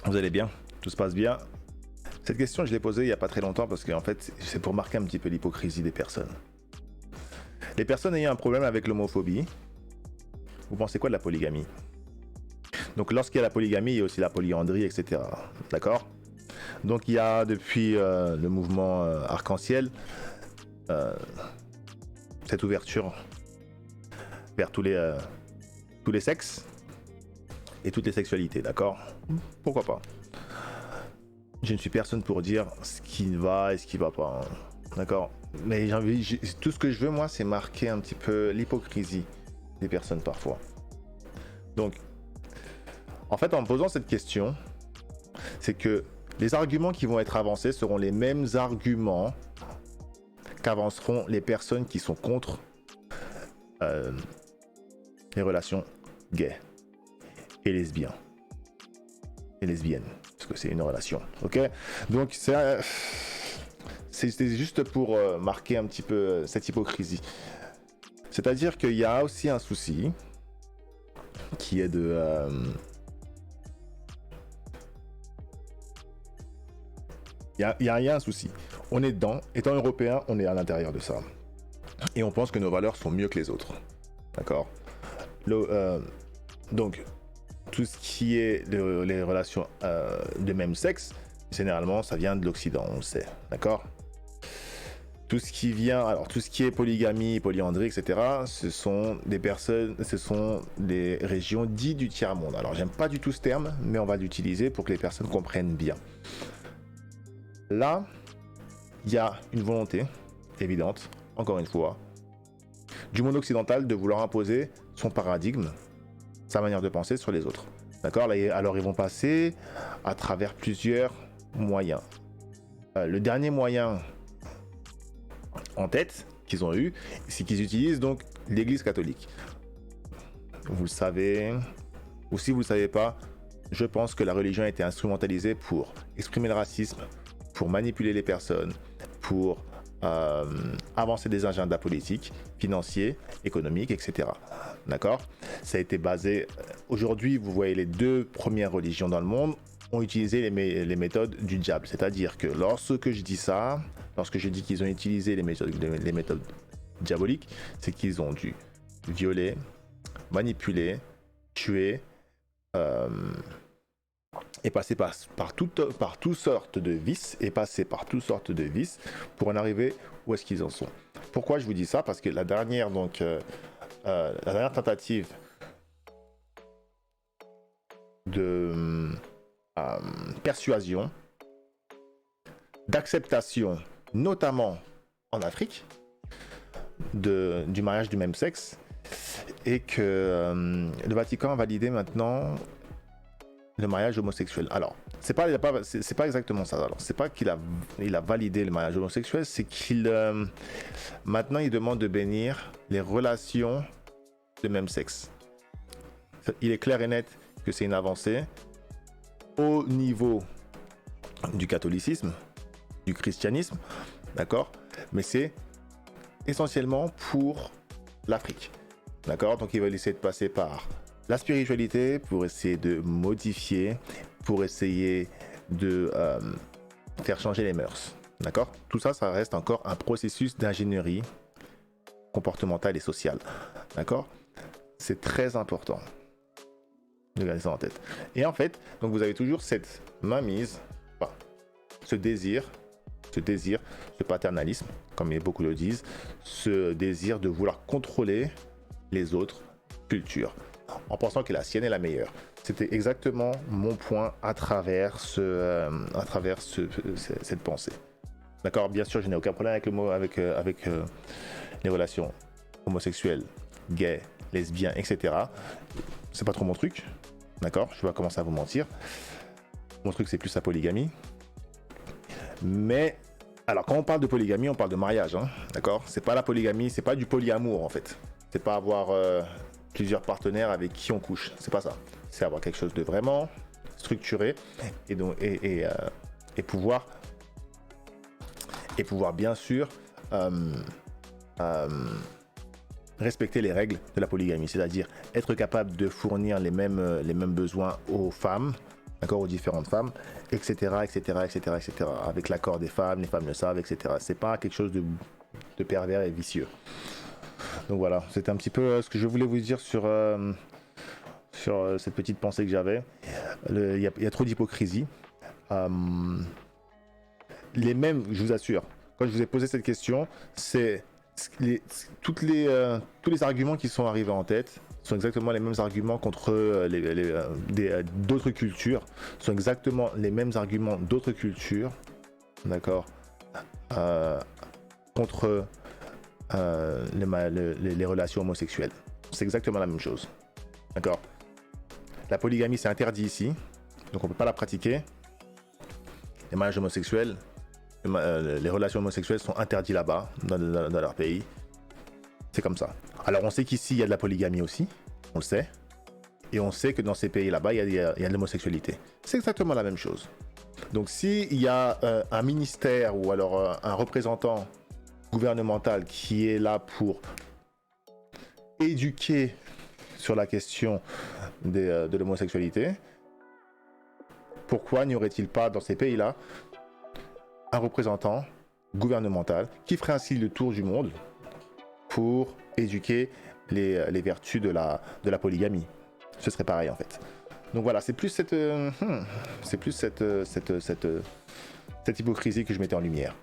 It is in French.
Vous allez bien? Tout se passe bien? Cette question, je l'ai posée il n'y a pas très longtemps parce qu'en fait, c'est pour marquer un petit peu l'hypocrisie des personnes. Les personnes ayant un problème avec l'homophobie, vous pensez quoi de la polygamie? Donc lorsqu'il y a la polygamie, il y a aussi la polyandrie, etc. D'accord? Donc il y a depuis le mouvement arc-en-ciel euh, cette ouverture vers tous les sexes et toutes les sexualités, d'accord? Pourquoi pas? Je ne suis personne pour dire ce qui va et ce qui va pas, hein. D'accord? Mais tout ce que je veux, moi, c'est marquer un petit peu l'hypocrisie des personnes parfois. Donc, en fait, en me posant cette question, c'est que les arguments qui vont être avancés seront les mêmes arguments qu'avanceront les personnes qui sont contre les relations gays et lesbiens et lesbiennes, parce que c'est une relation, ok? Donc c'était juste pour marquer un petit peu cette hypocrisie. C'est-à-dire qu'il y a aussi un souci qui est de il y a un souci. On est dedans, étant européen, on est à l'intérieur de ça. Et on pense que nos valeurs sont mieux que les autres. D'accord? Donc, tout ce qui est les relations de même sexe, généralement, ça vient de l'Occident, on le sait. D'accord? Tout ce qui est polygamie, polyandrie, etc., ce sont des régions dites du tiers-monde. Alors, j'aime pas du tout ce terme, mais on va l'utiliser pour que les personnes comprennent bien. Là, il y a une volonté évidente, encore une fois, du monde occidental de vouloir imposer son paradigme, sa manière de penser sur les autres. D'accord? Alors, ils vont passer à travers plusieurs moyens. Le dernier moyen en tête qu'ils ont eu, c'est qu'ils utilisent donc l'Église catholique. Vous le savez, ou si vous ne le savez pas, je pense que la religion a été instrumentalisée pour exprimer le racisme, pour manipuler les personnes, pour avancer des agendas politiques, financiers, économiques, etc. D'accord? Ça a été basé... Aujourd'hui, vous voyez les deux premières religions dans le monde ont utilisé les méthodes du diable. C'est-à-dire que lorsque je dis qu'ils ont utilisé les méthodes diaboliques, c'est qu'ils ont dû violer, manipuler, tuer, et passer par toutes sortes de vices, pour en arriver où est-ce qu'ils en sont. Pourquoi je vous dis ça? Parce que la dernière tentative de persuasion, d'acceptation, notamment en Afrique, du mariage du même sexe, et que le Vatican a validé maintenant le mariage homosexuel. Alors, c'est pas exactement ça. Alors, c'est pas qu'il a validé le mariage homosexuel, c'est qu'il maintenant il demande de bénir les relations de même sexe. Il est clair et net que c'est une avancée au niveau du catholicisme, du christianisme, d'accord? Mais c'est essentiellement pour l'Afrique, d'accord? Donc il va essayer de passer par la spiritualité pour essayer de modifier, pour essayer de faire changer les mœurs, d'accord? Tout ça, ça reste encore un processus d'ingénierie comportementale et sociale, d'accord? C'est très important de garder ça en tête. Et en fait, donc vous avez toujours cette mainmise, enfin, ce désir, ce paternalisme, comme beaucoup le disent, ce désir de vouloir contrôler les autres cultures, en pensant que la sienne est la meilleure. C'était exactement mon point à travers cette pensée. D'accord, bien sûr, je n'ai aucun problème avec les relations homosexuelles, gays, lesbiens, etc. C'est pas trop mon truc. D'accord, je vais pas commencer à vous mentir. Mon truc, c'est plus la polygamie. Mais, alors, quand on parle de polygamie, on parle de mariage, hein, d'accord? C'est pas la polygamie, c'est pas du polyamour, en fait. C'est pas avoir plusieurs partenaires avec qui on couche. C'est pas ça. C'est avoir quelque chose de vraiment structuré et pouvoir bien sûr respecter les règles de la polygamie, c'est-à-dire être capable de fournir les mêmes besoins aux femmes d'accord, aux différentes femmes, etc., etc., etc., etc., avec l'accord des femmes, les femmes le savent, etc. C'est pas quelque chose de pervers et vicieux. Donc voilà, c'était un petit peu ce que je voulais vous dire sur cette petite pensée que j'avais. Il y a trop d'hypocrisie. Les mêmes, je vous assure, quand je vous ai posé cette question, c'est tous les arguments qui sont arrivés en tête sont exactement les mêmes arguments contre d'autres cultures, sont exactement les mêmes arguments d'autres cultures, d'accord, contre les relations homosexuelles. C'est exactement la même chose, d'accord. La polygamie, c'est interdit ici, donc on ne peut pas la pratiquer. Les mariages homosexuels, les relations homosexuelles sont interdites là-bas, dans leur pays. C'est comme ça. Alors on sait qu'ici, il y a de la polygamie aussi, on le sait. Et on sait que dans ces pays là-bas, il y a de l'homosexualité. C'est exactement la même chose. Donc s'il y a un ministère ou alors un représentant gouvernemental qui est là pour éduquer sur la question de l'homosexualité, pourquoi n'y aurait-il pas dans ces pays-là un représentant gouvernemental qui ferait ainsi le tour du monde pour éduquer les vertus de la polygamie? Ce serait pareil en fait. Donc voilà, c'est plus cette hypocrisie que je mettais en lumière.